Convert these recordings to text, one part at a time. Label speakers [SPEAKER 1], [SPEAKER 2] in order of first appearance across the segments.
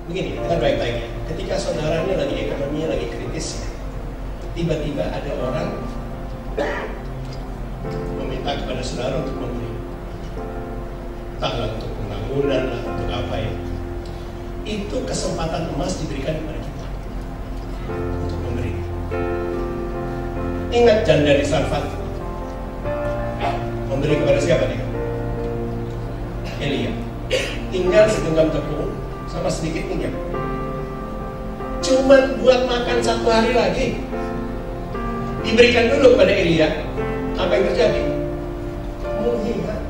[SPEAKER 1] Begini, dengan baik-baiknya. Ketika saudara ini lagi ekonominya lagi kritis, tiba-tiba ada orang meminta kepada saudara untuk memberi, entahlah untuk pembangunan lah, untuk apa ya. Itu kesempatan emas diberikan kepada kita untuk memberi. Ingat janda di Sarfat memberi kepada siapa dia? Elia. Tinggal segenggam tepung sama sedikit minyak, cuman buat makan 1 hari lagi. Diberikan dulu kepada Elia. Apa yang terjadi? Menghilang.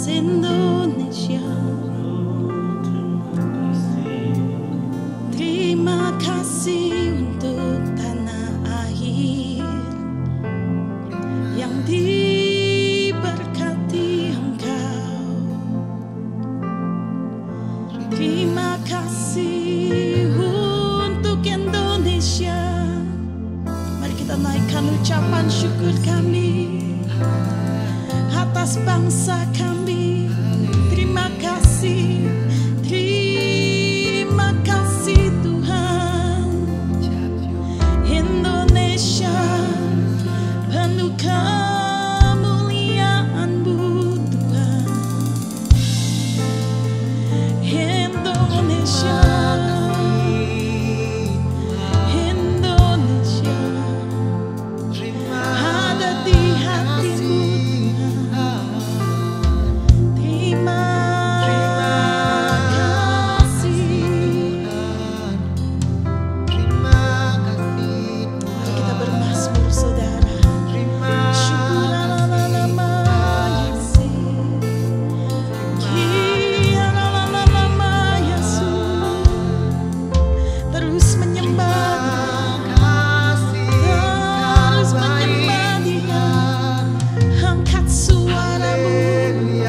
[SPEAKER 2] Indonesia. Terima kasih untuk tanah air yang diberkati Engkau. Terima kasih untuk Indonesia. Mari kita naikkan ucapan syukur kami atas bangsa kami. Terima kasih, terima kasih Tuhan. Indonesia penuh kemuliaan-Mu Tuhan. Indonesia, Indonesia ada di hatimu Tuhan. Terima kasih. Mari kita bermazmur saudara. Syukur nama Yesus. Nama Yesus. Terus menyembah Dia. Terus menyembah Dia. Angkat suaramu,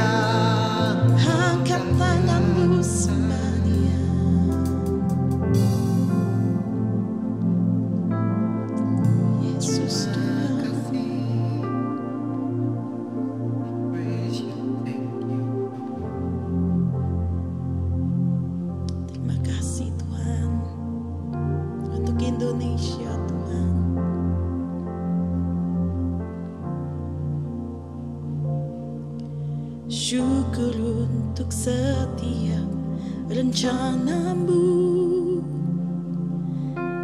[SPEAKER 2] angkat tanganmu, sembah Dia. Yesus Tuhan. Terima kasih Tuhan untuk Indonesia Tuhan. Syukur untuk setiap rencana-Mu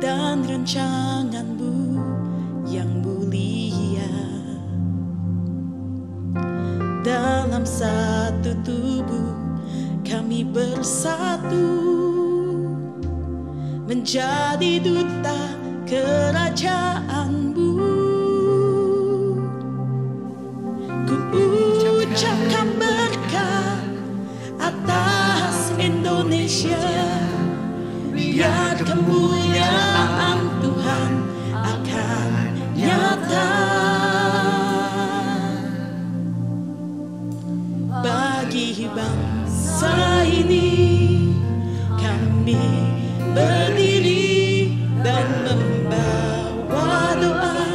[SPEAKER 2] dan rancangan-Mu yang mulia. Dalam satu tubuh kami bersatu menjadi duta kerajaan-Mu. Ku ucapkan berkat atas Indonesia, biar kemuliaan Tuhan akan nyata. Bagi bangsa ini kami berdiri dan membawa doa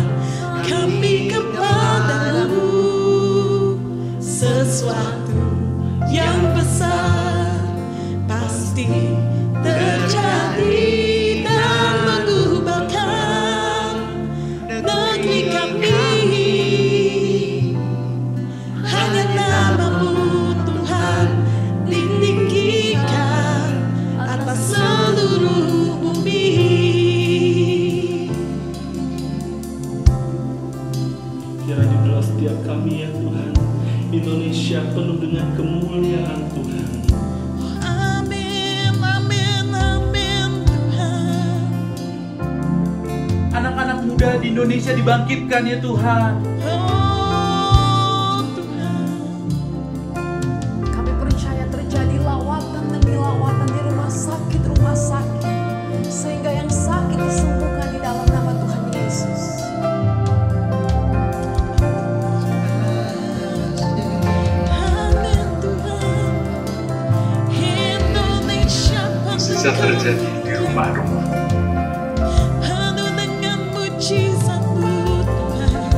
[SPEAKER 2] kami kepadamu. Sesuatu yang besar pasti terjadi dan mengubahkan negeri kami. Hanya nama-Mu Tuhan ditinggikan atas seluruh bumi.
[SPEAKER 3] Kiranya belas setiap kami ya Tuhan, Indonesia penuh dengan kemuliaan Tuhan.
[SPEAKER 2] Amin, amin, amin Tuhan.
[SPEAKER 4] Anak-anak muda di Indonesia dibangkitkan ya Tuhan.
[SPEAKER 2] Oh Tuhan.
[SPEAKER 5] Kami percaya terjadi lawatan demi lawatan di rumah sakit, sehingga yang sakit disembuhkan di dalam nama Tuhan Yesus.
[SPEAKER 2] Amin Tuhan. Indonesia
[SPEAKER 6] Bisa terjadi di rumah-rumah.
[SPEAKER 2] penuh dengan mujizat-Mu Tuhan.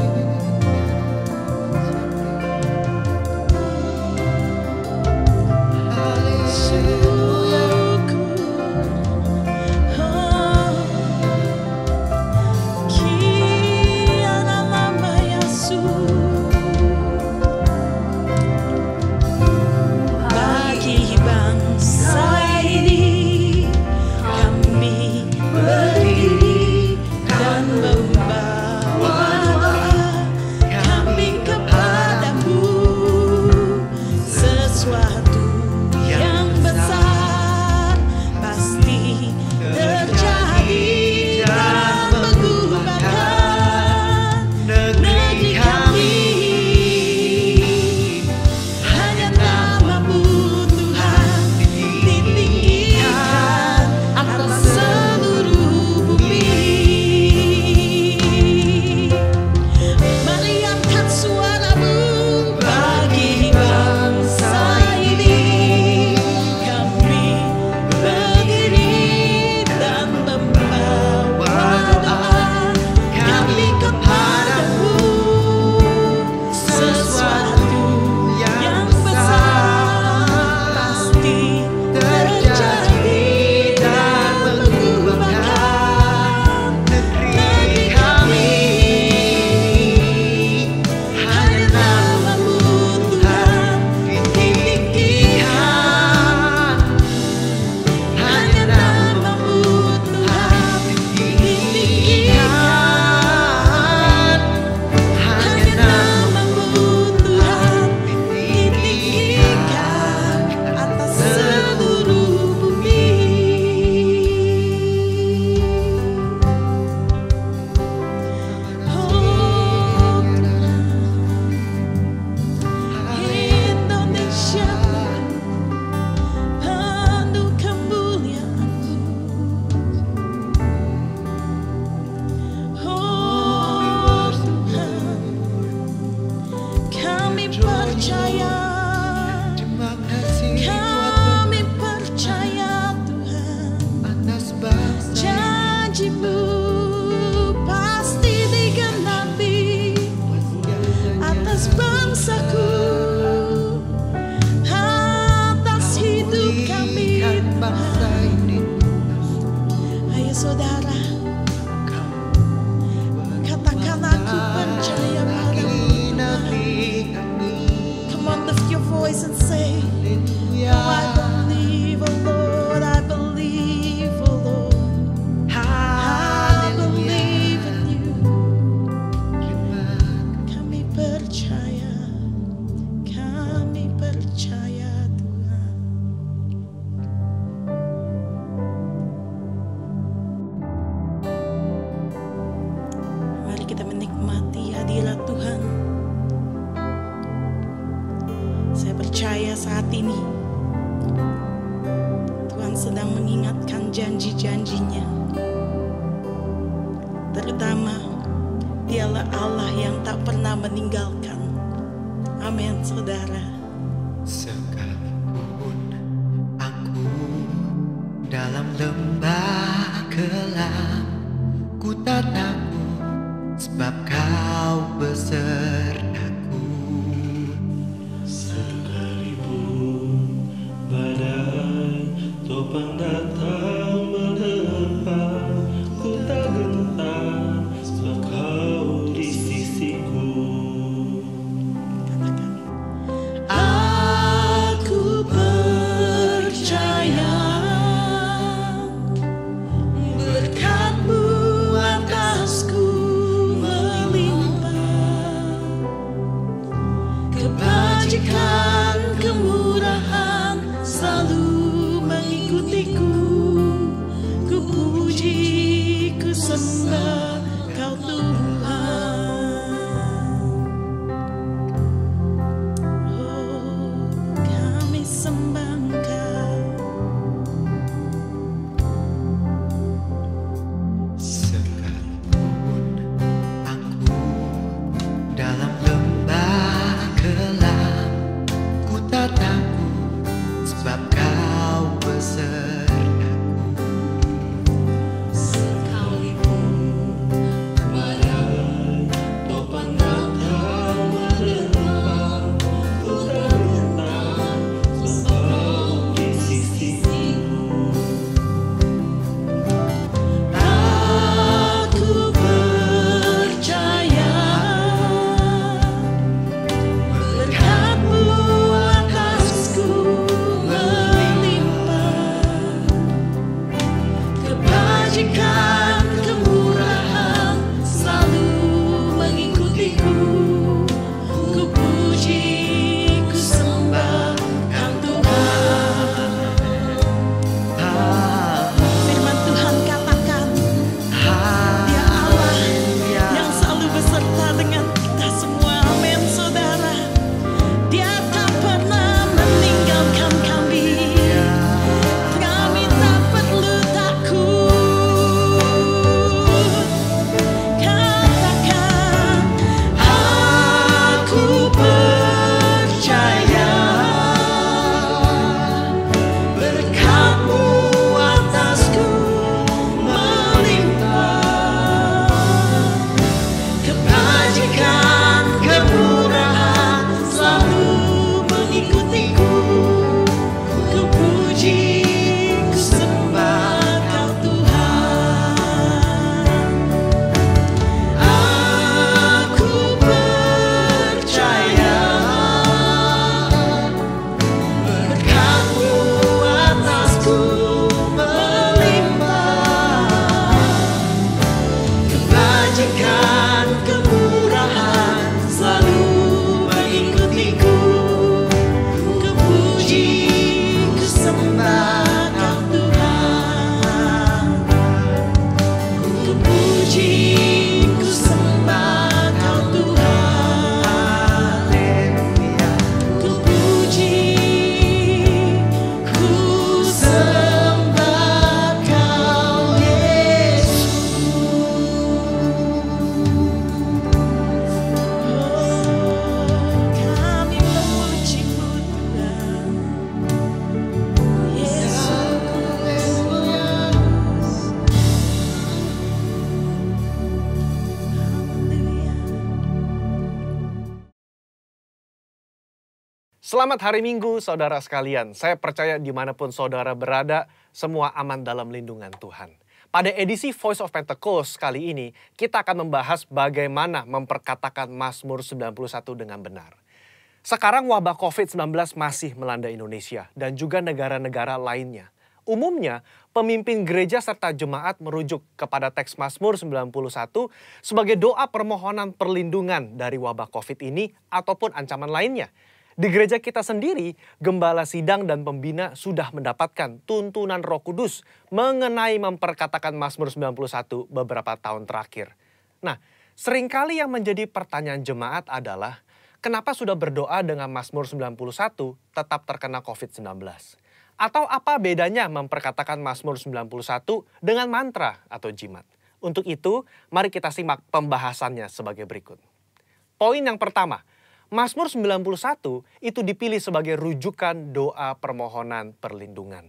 [SPEAKER 2] Bagi bangsa ini kami voice and say, oh, I believe, oh Lord, I believe, oh Lord. I believe in you. Kami percaya Tuhan. Mari kita menikmati hadirat Tuhan. Saya percaya saat ini Tuhan sedang mengingatkan janji-janjinya. Terutama Dialah Allah yang tak pernah meninggalkan. Amin, saudara.
[SPEAKER 7] Sekalipun aku dalam lembah kelam, ku tak takut sebab Kau besertaku.
[SPEAKER 3] Sekalipun badai topang datang menerpa, ku tak gentar sebab Kau di sisiku.
[SPEAKER 2] Aku percaya berkat-Mu atasku melimpah, kebajikan, kemurahan selalu mengikutiku. Ku puji, ku sembah Kau Tuhan. Oh, kami sembah Engkau.
[SPEAKER 7] Sekalipun aku dalam lembah kelam, ku tak takut sebab Kau besertaku.
[SPEAKER 2] Sekalipun
[SPEAKER 3] Badai topang datang menerpa, ku tak gentar sebab Kau di sisiku.
[SPEAKER 2] aku percaya berkat-Mu atasku melimpah, kebajikan, kemurahan selalu mengikutiku. Ku puji, ku sembah Kau Tuhan. Firman Tuhan katakan, Dia Allah yang selalu beserta dengan kita semua. Amin, saudara. Dia tak pernah meninggalkan kami. Kami tak perlu takut. Katakan, aku percaya berkat-Mu atasku melimpah, kebajikan, kemurahan selalu mengikutiku. Ku puji, ku sembah Kau Tuhan. Aku percaya berkat-Mu atasku melimpah, kebajikan, kemurahan selalu mengikutiku. Ku puji, ku sembah Kau Tuhan. Ku puji, ku sembah Kau Tuhan. Ku puji, ku sembah Kau Yesus. Oh, kami memuji-Mu Tuhan. Yesus. Haleluya.
[SPEAKER 8] Selamat hari Minggu, saudara sekalian. Saya percaya dimanapun saudara berada, semua aman dalam lindungan Tuhan. Pada edisi Voice of Pentecost kali ini, kita akan membahas bagaimana memperkatakan Mazmur 91 dengan benar. Sekarang wabah COVID-19 masih melanda Indonesia dan juga negara-negara lainnya. Umumnya, pemimpin gereja serta jemaat merujuk kepada teks Mazmur 91 sebagai doa permohonan perlindungan dari wabah COVID ini ataupun ancaman lainnya. Di gereja kita sendiri, gembala sidang dan pembina sudah mendapatkan tuntunan Roh Kudus mengenai memperkatakan Mazmur 91 beberapa tahun terakhir. Nah, seringkali yang menjadi pertanyaan jemaat adalah, kenapa sudah berdoa dengan Mazmur 91 tetap terkena COVID-19? Atau apa bedanya memperkatakan Mazmur 91 dengan mantra atau jimat? Untuk itu, mari kita simak pembahasannya sebagai berikut. Poin yang pertama, Mazmur 91 itu dipilih sebagai rujukan doa permohonan perlindungan.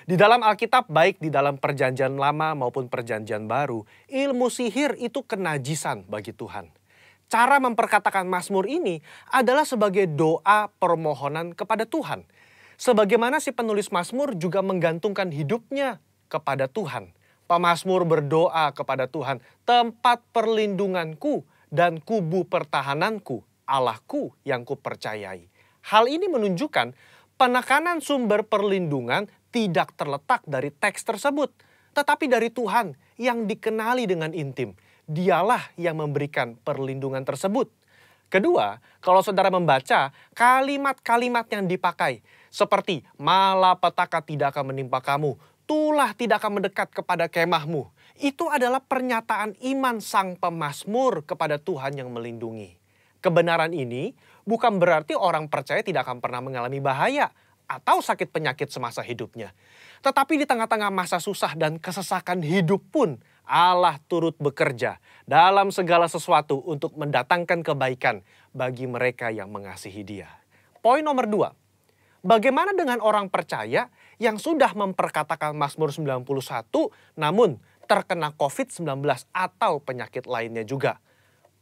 [SPEAKER 8] Di dalam Alkitab, baik di dalam Perjanjian Lama maupun Perjanjian Baru, ilmu sihir itu kenajisan bagi Tuhan. Cara memperkatakan Mazmur ini adalah sebagai doa permohonan kepada Tuhan. Sebagaimana si penulis Mazmur juga menggantungkan hidupnya kepada Tuhan. Pemazmur berdoa kepada Tuhan, tempat perlindunganku dan kubu pertahananku, Allahku yang kupercayai. Hal ini menunjukkan penekanan sumber perlindungan tidak terletak dari teks tersebut, tetapi dari Tuhan yang dikenali dengan intim. Dialah yang memberikan perlindungan tersebut. Kedua, kalau saudara membaca kalimat-kalimat yang dipakai, seperti malapetaka tidak akan menimpa kamu, tulah tidak akan mendekat kepada kemahmu. Itu adalah pernyataan iman sang pemazmur kepada Tuhan yang melindungi. Kebenaran ini bukan berarti orang percaya tidak akan pernah mengalami bahaya atau sakit penyakit semasa hidupnya. Tetapi di tengah-tengah masa susah dan kesesakan hidup pun, Allah turut bekerja dalam segala sesuatu untuk mendatangkan kebaikan bagi mereka yang mengasihi Dia. Poin nomor 2. Bagaimana dengan orang percaya yang sudah memperkatakan Mazmur 91 namun terkena COVID-19 atau penyakit lainnya juga?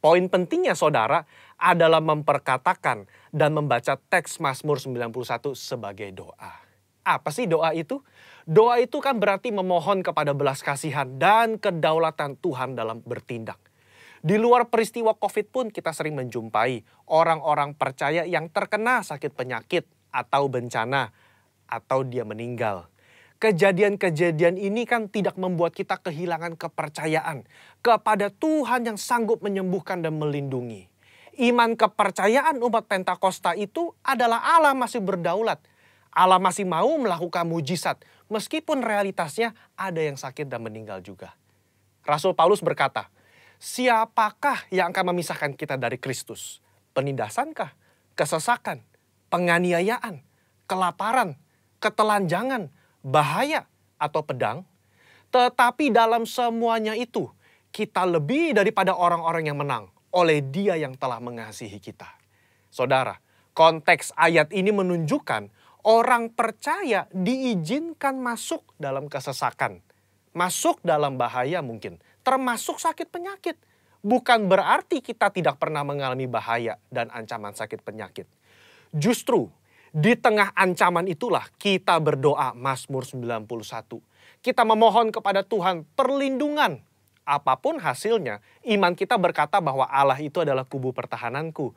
[SPEAKER 8] Poin pentingnya saudara adalah memperkatakan dan membaca teks Mazmur 91 sebagai doa. Apa sih doa itu? Doa itu kan berarti memohon kepada belas kasihan dan kedaulatan Tuhan dalam bertindak. Di luar peristiwa COVID pun kita sering menjumpai orang-orang percaya yang terkena sakit penyakit atau bencana atau dia meninggal. Kejadian-kejadian ini kan tidak membuat kita kehilangan kepercayaan kepada Tuhan yang sanggup menyembuhkan dan melindungi. Iman kepercayaan umat Pentakosta itu adalah Allah masih berdaulat. Allah masih mau melakukan mujizat meskipun realitasnya ada yang sakit dan meninggal juga. Rasul Paulus berkata, siapakah yang akan memisahkan kita dari Kristus? Penindasankah? Kesesakan? Penganiayaan? Kelaparan? Ketelanjangan? Bahaya? Atau pedang? Tetapi dalam semuanya itu, kita lebih daripada orang-orang yang menang oleh Dia yang telah mengasihi kita. Saudara, konteks ayat ini menunjukkan orang percaya diizinkan masuk dalam kesesakan. Masuk dalam bahaya mungkin, termasuk sakit penyakit. Bukan berarti kita tidak pernah mengalami bahaya dan ancaman sakit penyakit. Justru di tengah ancaman itulah kita berdoa Mazmur 91. Kita memohon kepada Tuhan perlindungan. Apapun hasilnya, iman kita berkata bahwa Allah itu adalah kubu pertahananku,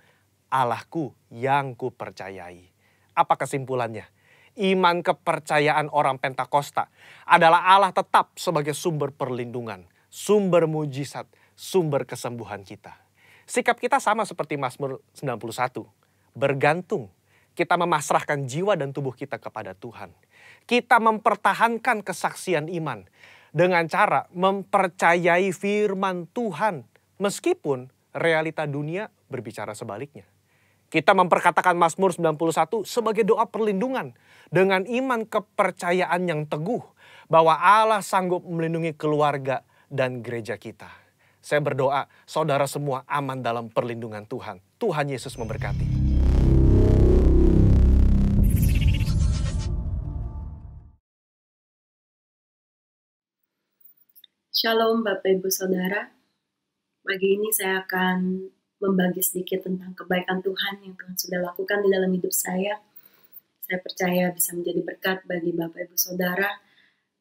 [SPEAKER 8] Allahku yang kupercayai. Apa kesimpulannya? Iman kepercayaan orang Pentakosta adalah Allah tetap sebagai sumber perlindungan, sumber mujizat, sumber kesembuhan kita. Sikap kita sama seperti Mazmur 91. Bergantung, kita memasrahkan jiwa dan tubuh kita kepada Tuhan. Kita mempertahankan kesaksian iman dengan cara mempercayai firman Tuhan meskipun realita dunia berbicara sebaliknya. Kita memperkatakan Mazmur 91 sebagai doa perlindungan dengan iman kepercayaan yang teguh bahwa Allah sanggup melindungi keluarga dan gereja kita. Saya berdoa saudara semua aman dalam perlindungan Tuhan. Tuhan Yesus memberkati.
[SPEAKER 9] Shalom Bapak Ibu Saudara. Pagi ini saya akan membagi sedikit tentang kebaikan Tuhan yang Tuhan sudah lakukan di dalam hidup saya. Saya percaya bisa menjadi berkat bagi Bapak Ibu Saudara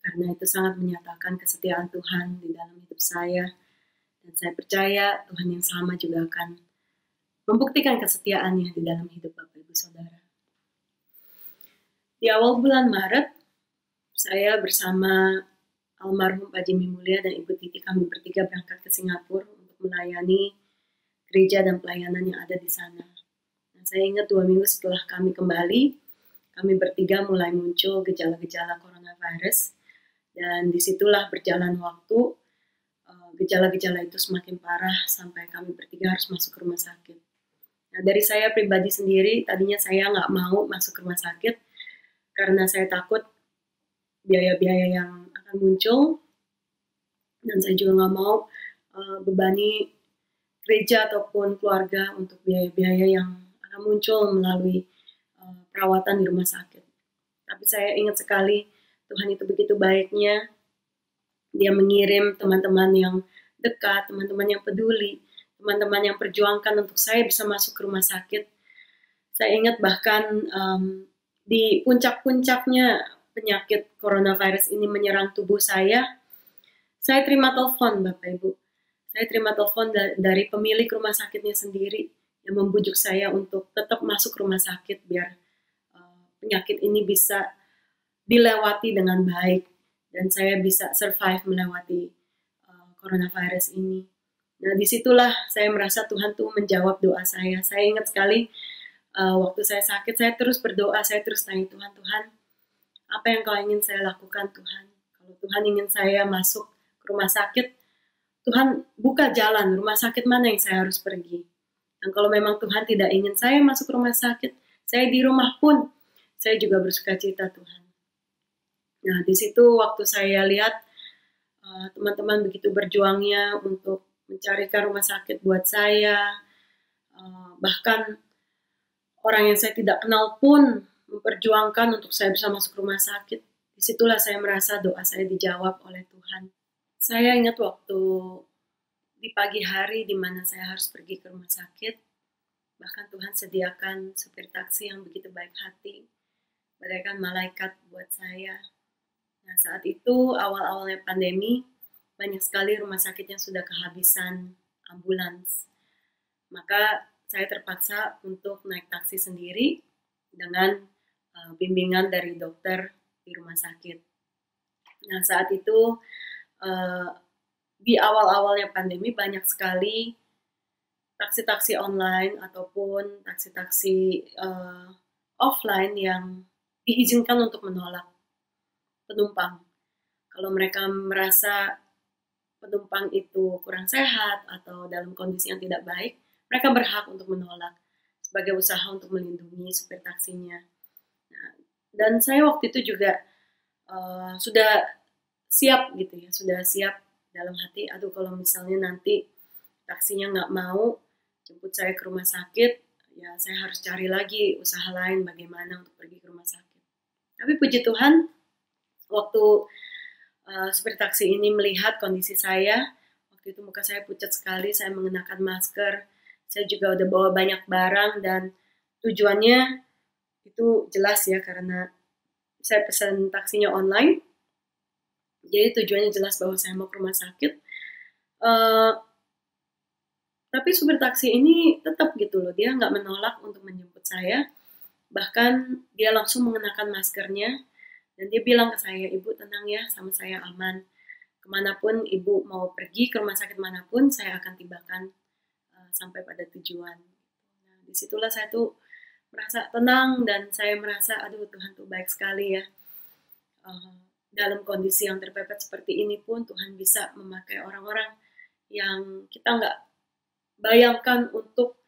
[SPEAKER 9] karena itu sangat menyatakan kesetiaan Tuhan di dalam hidup saya. Dan saya percaya Tuhan yang sama juga akan membuktikan kesetiaannya di dalam hidup Bapak Ibu Di awal bulan Maret, saya bersama almarhum Pak Jimmy Mulya dan Ibu Titi, kami bertiga berangkat ke Singapura untuk melayani gereja dan pelayanan yang ada di sana. Nah, saya ingat 2 minggu setelah kami kembali, kami bertiga mulai muncul gejala-gejala coronavirus, dan disitulah berjalan waktu, gejala-gejala itu semakin parah sampai kami bertiga harus masuk ke rumah sakit. Nah, dari saya pribadi sendiri, tadinya saya nggak mau masuk ke rumah sakit karena saya takut biaya-biaya yang akan muncul, dan saya juga nggak mau bebani gereja ataupun keluarga untuk biaya-biaya yang akan muncul melalui perawatan di rumah sakit. Tapi saya ingat sekali Tuhan itu begitu baiknya, Dia mengirim teman-teman yang dekat, teman-teman yang peduli, teman-teman yang perjuangkan untuk saya bisa masuk ke rumah sakit. Saya ingat bahkan di puncak-puncaknya penyakit coronavirus ini menyerang tubuh saya terima telepon, Bapak Ibu. Saya terima telepon dari pemilik rumah sakitnya sendiri yang membujuk saya untuk tetap masuk rumah sakit biar penyakit ini bisa dilewati dengan baik dan saya bisa survive melewati coronavirus ini. Nah, disitulah saya merasa Tuhan tuh menjawab doa saya. Saya ingat sekali waktu saya sakit, saya terus berdoa, saya terus tanya Tuhan, apa yang Kau ingin saya lakukan, Tuhan? Kalau Tuhan ingin saya masuk ke rumah sakit, Tuhan buka jalan, rumah sakit mana yang saya harus pergi. Dan kalau memang Tuhan tidak ingin saya masuk ke rumah sakit, saya di rumah pun, saya juga bersuka cita, Tuhan. Nah, di situ waktu saya lihat teman-teman begitu berjuangnya untuk mencarikan rumah sakit buat saya, bahkan orang yang saya tidak kenal pun memperjuangkan untuk saya bisa masuk rumah sakit. Disitulah saya merasa doa saya dijawab oleh Tuhan. Saya ingat waktu di pagi hari di mana saya harus pergi ke rumah sakit, bahkan Tuhan sediakan supir taksi yang begitu baik hati, bagaikan malaikat buat saya. Nah, saat itu awal-awalnya pandemi, banyak sekali rumah sakit yang sudah kehabisan ambulans. Maka saya terpaksa untuk naik taksi sendiri dengan bimbingan dari dokter di rumah sakit. Nah, saat itu di awal-awalnya pandemi banyak sekali taksi-taksi online ataupun taksi-taksi offline yang diizinkan untuk menolak penumpang. Kalau mereka merasa penumpang itu kurang sehat atau dalam kondisi yang tidak baik, mereka berhak untuk menolak sebagai usaha untuk melindungi supir taksinya. Nah, dan saya waktu itu juga sudah siap gitu ya, sudah siap dalam hati, aduh kalau misalnya nanti taksinya nggak mau jemput saya ke rumah sakit, ya saya harus cari lagi usaha lain bagaimana untuk pergi ke rumah sakit. Tapi puji Tuhan, waktu supir taksi ini melihat kondisi saya, waktu itu muka saya pucat sekali, saya mengenakan masker, saya juga udah bawa banyak barang dan tujuannya itu jelas ya karena saya pesan taksinya online. Jadi tujuannya jelas bahwa saya mau ke rumah sakit. Tapi supir taksi ini tetap gitu loh, dia nggak menolak untuk menjemput saya. Bahkan dia langsung mengenakan maskernya dan dia bilang ke saya, Ibu tenang ya, sama saya aman. Kemanapun Ibu mau pergi, ke rumah sakit manapun, saya akan tibakan sampai pada tujuan. Nah, disitulah saya tuh merasa tenang dan saya merasa, aduh Tuhan tuh baik sekali ya. Dalam kondisi yang terpepet seperti ini pun Tuhan bisa memakai orang-orang yang kita nggak bayangkan untuk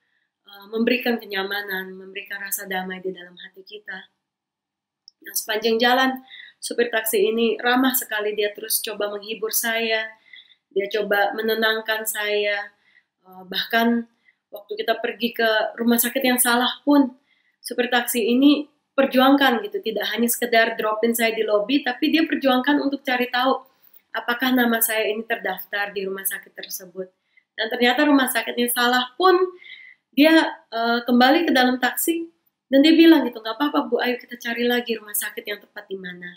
[SPEAKER 9] memberikan kenyamanan, memberikan rasa damai di dalam hati kita. Nah, sepanjang jalan, supir taksi ini ramah sekali, dia terus coba menghibur saya, dia coba menenangkan saya, bahkan waktu kita pergi ke rumah sakit yang salah pun, supir taksi ini perjuangkan gitu, tidak hanya sekedar dropin saya di lobi, tapi dia perjuangkan untuk cari tahu apakah nama saya ini terdaftar di rumah sakit tersebut. Dan ternyata rumah sakitnya salah pun, dia kembali ke dalam taksi dan dia bilang gitu, nggak apa-apa Bu, ayo kita cari lagi rumah sakit yang tepat di mana.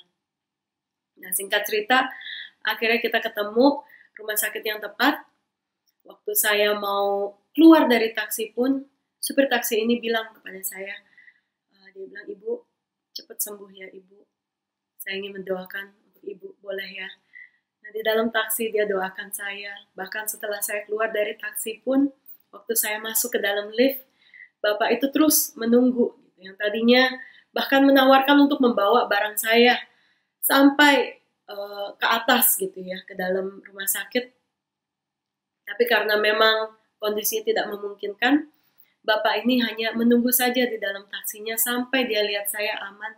[SPEAKER 9] Nah, singkat cerita, akhirnya kita ketemu rumah sakit yang tepat. Waktu saya mau keluar dari taksi pun, supir taksi ini bilang kepada saya, dia bilang, Ibu, cepat sembuh ya Ibu. Saya ingin mendoakan untuk Ibu, boleh ya? Nah, di dalam taksi dia doakan saya. Bahkan setelah saya keluar dari taksi pun, waktu saya masuk ke dalam lift, Bapak itu terus menunggu. Yang tadinya bahkan menawarkan untuk membawa barang saya sampai ke atas gitu ya, ke dalam rumah sakit. Tapi karena memang kondisinya tidak memungkinkan, Bapak ini hanya menunggu saja di dalam taksinya sampai dia lihat saya aman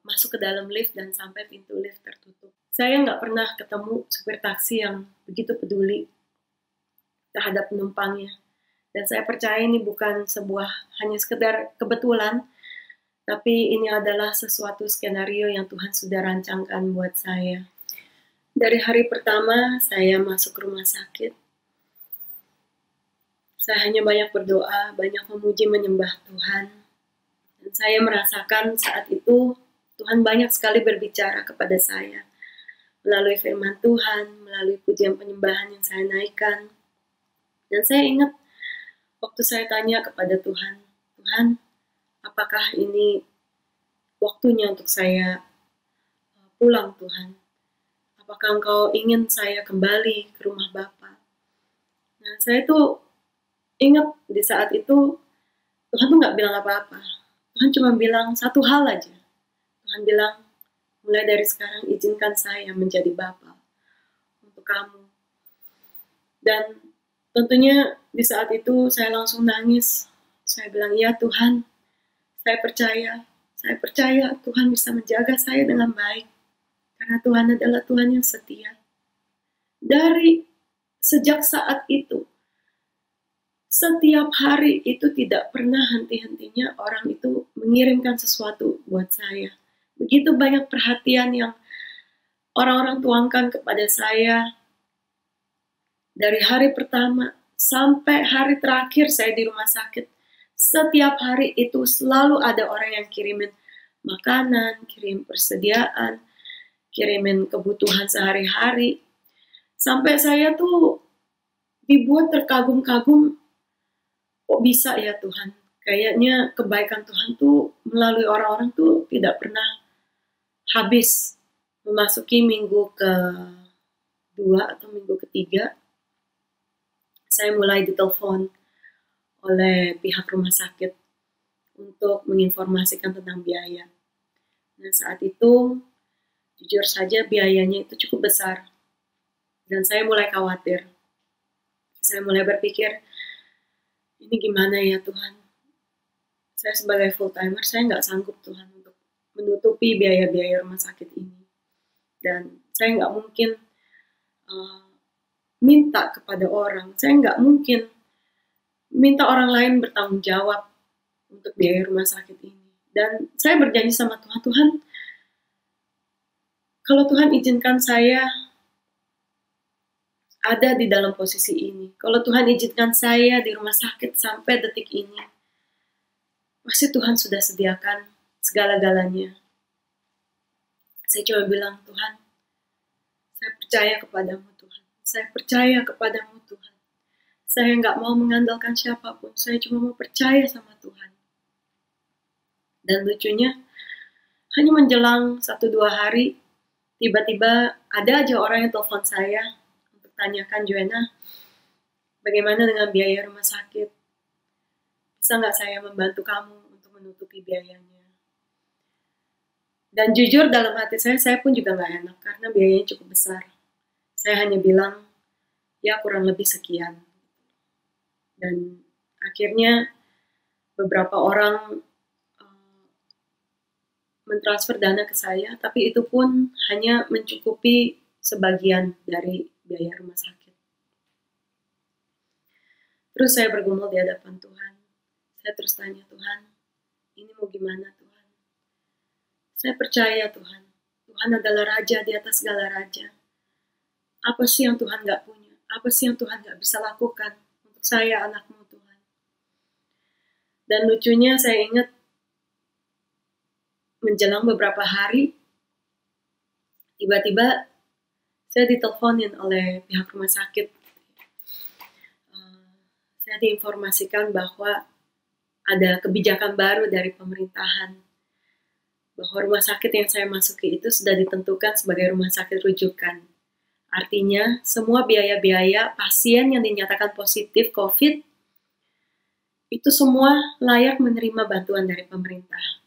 [SPEAKER 9] masuk ke dalam lift dan sampai pintu lift tertutup. Saya nggak pernah ketemu supir taksi yang begitu peduli terhadap penumpangnya. Dan saya percaya ini bukan sebuah hanya sekedar kebetulan, tapi ini adalah sesuatu skenario yang Tuhan sudah rancangkan buat saya. Dari hari pertama saya masuk rumah sakit, saya hanya banyak berdoa, banyak memuji menyembah Tuhan. Dan saya merasakan saat itu Tuhan banyak sekali berbicara kepada saya. Melalui firman Tuhan, melalui pujian penyembahan yang saya naikkan. Dan saya ingat waktu saya tanya kepada Tuhan, Tuhan, apakah ini waktunya untuk saya pulang Tuhan? Apakah Engkau ingin saya kembali ke rumah Bapa? Nah, saya tuh ingat di saat itu Tuhan tuh nggak bilang apa-apa. Tuhan cuma bilang satu hal aja. Tuhan bilang, mulai dari sekarang izinkan saya menjadi Bapa untuk kamu. Dan tentunya di saat itu saya langsung nangis. Saya bilang, ya Tuhan, saya percaya Tuhan bisa menjaga saya dengan baik. Karena Tuhan adalah Tuhan yang setia. Dari sejak saat itu, setiap hari itu tidak pernah henti-hentinya orang itu mengirimkan sesuatu buat saya. Begitu banyak perhatian yang orang-orang tuangkan kepada saya. Dari hari pertama sampai hari terakhir saya di rumah sakit. Setiap hari itu selalu ada orang yang kirimin makanan, kirim persediaan, kirimin kebutuhan sehari-hari. Sampai saya tuh dibuat terkagum-kagum, kok bisa ya Tuhan? Kayaknya kebaikan Tuhan tuh melalui orang-orang tuh tidak pernah habis. Memasuki minggu ke-2 atau minggu ke-3, saya mulai ditelepon oleh pihak rumah sakit untuk menginformasikan tentang biaya. Nah, saat itu, jujur saja biayanya itu cukup besar. Dan saya mulai khawatir. Saya mulai berpikir, ini gimana ya Tuhan? Saya sebagai full-timer, saya nggak sanggup Tuhan untuk menutupi biaya-biaya rumah sakit ini. Dan saya nggak mungkin minta kepada orang. Saya nggak mungkin minta orang lain bertanggung jawab untuk biaya rumah sakit ini. Dan saya berjanji sama Tuhan, Tuhan, kalau Tuhan izinkan saya ada di dalam posisi ini, kalau Tuhan izinkan saya di rumah sakit sampai detik ini, pasti Tuhan sudah sediakan segala-galanya. Saya cuma bilang, Tuhan, saya percaya kepadamu Tuhan. Saya percaya kepadamu Tuhan. Saya nggak mau mengandalkan siapapun. Saya cuma mau percaya sama Tuhan. Dan lucunya, hanya menjelang 1-2 hari, tiba-tiba ada aja orang yang telepon saya untuk tanyakan, Joanna, bagaimana dengan biaya rumah sakit? Bisa nggak saya membantu kamu untuk menutupi biayanya? Dan jujur dalam hati saya pun juga nggak enak karena biayanya cukup besar. Saya hanya bilang, ya kurang lebih sekian. Dan akhirnya beberapa orang mentransfer dana ke saya, tapi itu pun hanya mencukupi sebagian dari biaya rumah sakit. Terus saya bergumul di hadapan Tuhan. Saya terus tanya, Tuhan, ini mau gimana Tuhan? Saya percaya Tuhan. Tuhan adalah Raja di atas segala Raja. Apa sih yang Tuhan gak punya? Apa sih yang Tuhan gak bisa lakukan untuk saya, anakmu Tuhan? Dan lucunya saya ingat menjelang beberapa hari, tiba-tiba saya diteleponin oleh pihak rumah sakit. Saya diinformasikan bahwa ada kebijakan baru dari pemerintahan bahwa rumah sakit yang saya masuki itu sudah ditentukan sebagai rumah sakit rujukan. Artinya, semua biaya-biaya pasien yang dinyatakan positif COVID itu semua layak menerima bantuan dari pemerintah.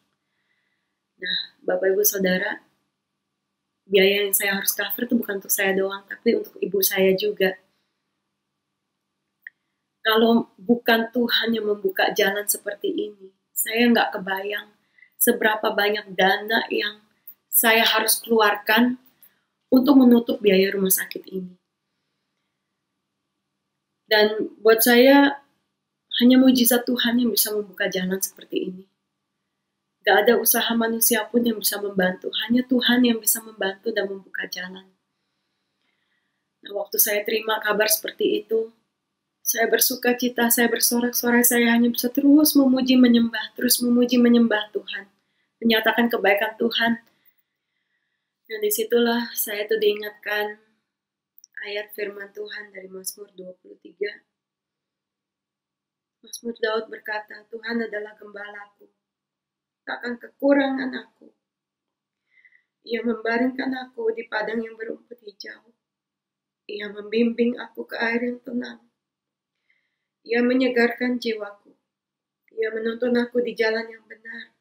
[SPEAKER 9] Nah, Bapak Ibu Saudara, biaya yang saya harus cover itu bukan untuk saya doang, tapi untuk ibu saya juga. Kalau bukan Tuhan yang membuka jalan seperti ini, saya nggak kebayang seberapa banyak dana yang saya harus keluarkan untuk menutup biaya rumah sakit ini. Dan buat saya, hanya mujizat Tuhan yang bisa membuka jalan seperti ini. Gak ada usaha manusia pun yang bisa membantu, hanya Tuhan yang bisa membantu dan membuka jalan. Nah, waktu saya terima kabar seperti itu, saya bersuka cita, saya bersorak-sorai, saya hanya bisa terus memuji menyembah Tuhan, menyatakan kebaikan Tuhan. Dan disitulah saya tuh diingatkan ayat firman Tuhan dari Mazmur 23. Mazmur Daud berkata, Tuhan adalah gembalaku, takkan kekurangan aku. Ia membaringkan aku di padang yang berumput hijau. Ia membimbing aku ke air yang tenang. Ia menyegarkan jiwaku. Ia menuntun aku di jalan yang benar.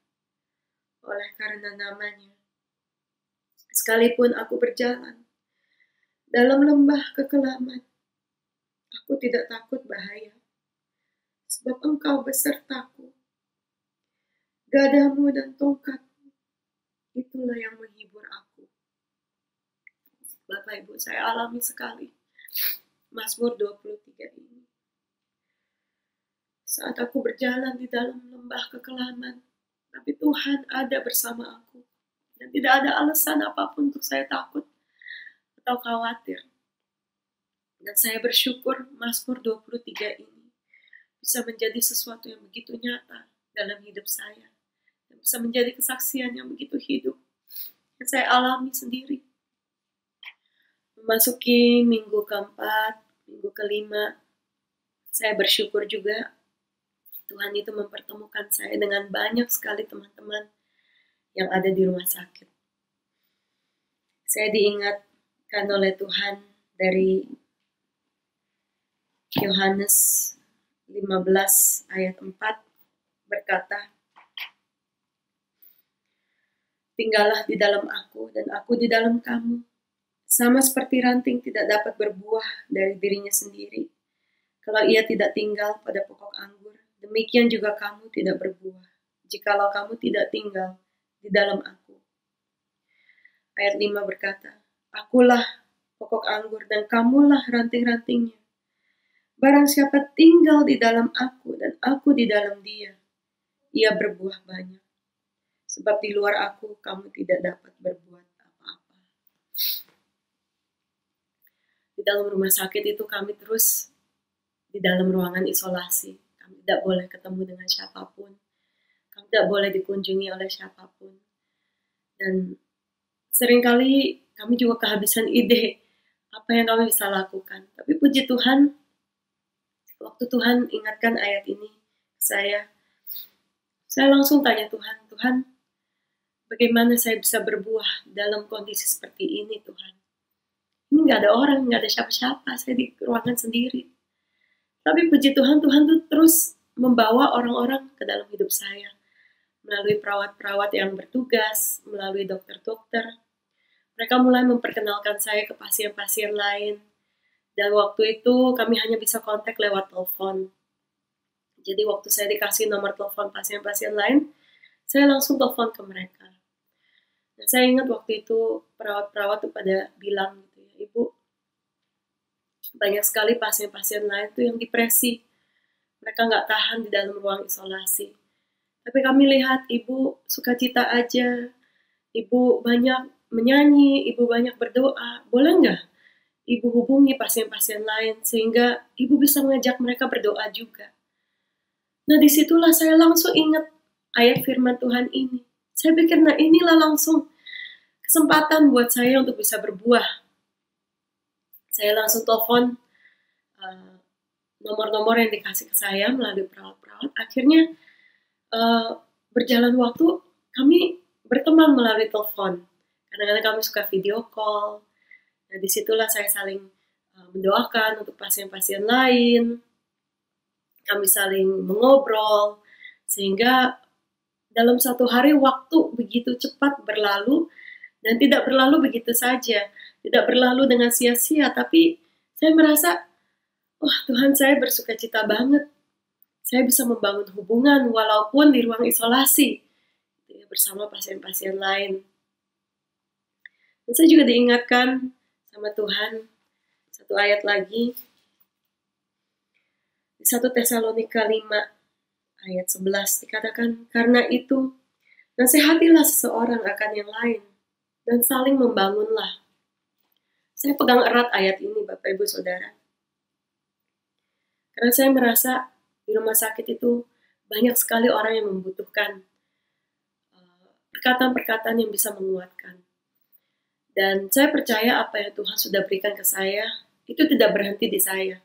[SPEAKER 9] Oleh karena namanya. Sekalipun aku berjalan dalam lembah kekelaman, aku tidak takut bahaya. Sebab Engkau besertaku. Gadamu dan tongkatmu, itulah yang menghibur aku. Bapak Ibu, saya alami sekali Mazmur 23 ini. Saat aku berjalan di dalam lembah kekelaman, tapi Tuhan ada bersama aku. Dan tidak ada alasan apapun untuk saya takut atau khawatir. Dan saya bersyukur Mazmur 23 ini bisa menjadi sesuatu yang begitu nyata dalam hidup saya. Dan bisa menjadi kesaksian yang begitu hidup yang saya alami sendiri. Memasuki minggu keempat, minggu kelima, saya bersyukur juga Tuhan itu mempertemukan saya dengan banyak sekali teman-teman yang ada di rumah sakit. Saya diingatkan oleh Tuhan dari Yohanes 15 ayat 4 berkata, tinggallah di dalam aku dan aku di dalam kamu. Sama seperti ranting tidak dapat berbuah dari dirinya sendiri kalau ia tidak tinggal pada pokok anggur, demikian juga kamu tidak berbuah jikalau kamu tidak tinggal di dalam aku. Ayat 5 berkata, akulah pokok anggur dan kamulah ranting-rantingnya. Barang siapa tinggal di dalam aku dan aku di dalam dia, ia berbuah banyak. Sebab di luar aku kamu tidak dapat berbuat apa-apa. Di dalam rumah sakit itu kami terus di dalam ruangan isolasi. Kami tidak boleh ketemu dengan siapapun. Kami tidak boleh dikunjungi oleh siapapun. Dan seringkali kami juga kehabisan ide apa yang kami bisa lakukan. Tapi puji Tuhan, waktu Tuhan ingatkan ayat ini saya langsung tanya Tuhan, Tuhan, bagaimana saya bisa berbuah dalam kondisi seperti ini, Tuhan? Ini nggak ada orang, nggak ada siapa-siapa, saya di ruangan sendiri. Tapi puji Tuhan, Tuhan tuh terus membawa orang-orang ke dalam hidup saya. Melalui perawat-perawat yang bertugas, melalui dokter-dokter. Mereka mulai memperkenalkan saya ke pasien-pasien lain. Dan waktu itu kami hanya bisa kontak lewat telepon. Jadi waktu saya dikasih nomor telepon pasien-pasien lain, saya langsung telepon ke mereka. Dan saya ingat waktu itu perawat-perawat tuh pada bilang gitu ya, Ibu, banyak sekali pasien-pasien lain tuh yang depresi. Mereka nggak tahan di dalam ruang isolasi. Tapi kami lihat Ibu sukacita aja, Ibu banyak menyanyi, Ibu banyak berdoa. Boleh nggak Ibu hubungi pasien-pasien lain sehingga Ibu bisa mengajak mereka berdoa juga. Nah disitulah saya langsung ingat ayat firman Tuhan ini. Saya pikir nah inilah langsung kesempatan buat saya untuk bisa berbuah. Saya langsung telepon nomor-nomor yang dikasih ke saya melalui perawat-perawat. Akhirnya berjalan waktu kami berteman melalui telepon. Kadang-kadang kami suka video call. Nah, disitulah saya saling mendoakan untuk pasien-pasien lain. Kami saling mengobrol, sehingga dalam satu hari waktu begitu cepat berlalu, dan tidak berlalu begitu saja. Tidak berlalu dengan sia-sia, tapi saya merasa, wah Tuhan, saya bersuka cita banget. Saya bisa membangun hubungan walaupun di ruang isolasi bersama pasien-pasien lain. Dan saya juga diingatkan sama Tuhan satu ayat lagi di 1 Tesalonika 5 ayat 11 dikatakan, karena itu nasihatilah seseorang akan yang lain dan saling membangunlah. Saya pegang erat ayat ini, Bapak Ibu Saudara, karena saya merasa di rumah sakit itu banyak sekali orang yang membutuhkan perkataan-perkataan yang bisa menguatkan. Dan saya percaya apa yang Tuhan sudah berikan ke saya, itu tidak berhenti di saya.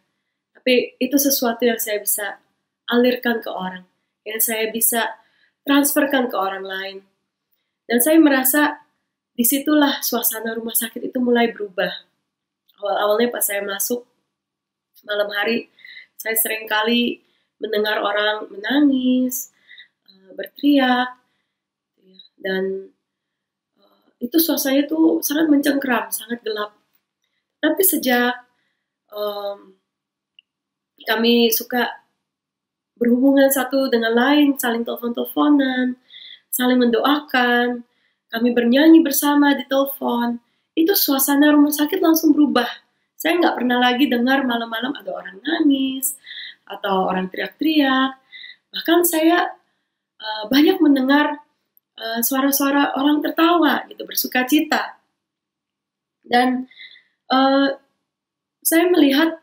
[SPEAKER 9] Tapi itu sesuatu yang saya bisa alirkan ke orang, yang saya bisa transferkan ke orang lain. Dan saya merasa disitulah suasana rumah sakit itu mulai berubah. Awal-awalnya pas saya masuk malam hari, saya sering kali mendengar orang menangis, berteriak, dan itu suasananya itu sangat mencengkram, sangat gelap. Tapi sejak kami suka berhubungan satu dengan lain, saling telepon-teleponan, saling mendoakan, kami bernyanyi bersama di telepon, itu suasana rumah sakit langsung berubah. Saya nggak pernah lagi dengar malam-malam ada orang nangis, atau orang teriak-teriak. Bahkan saya banyak mendengar suara-suara orang tertawa, gitu, bersuka cita. Dan saya melihat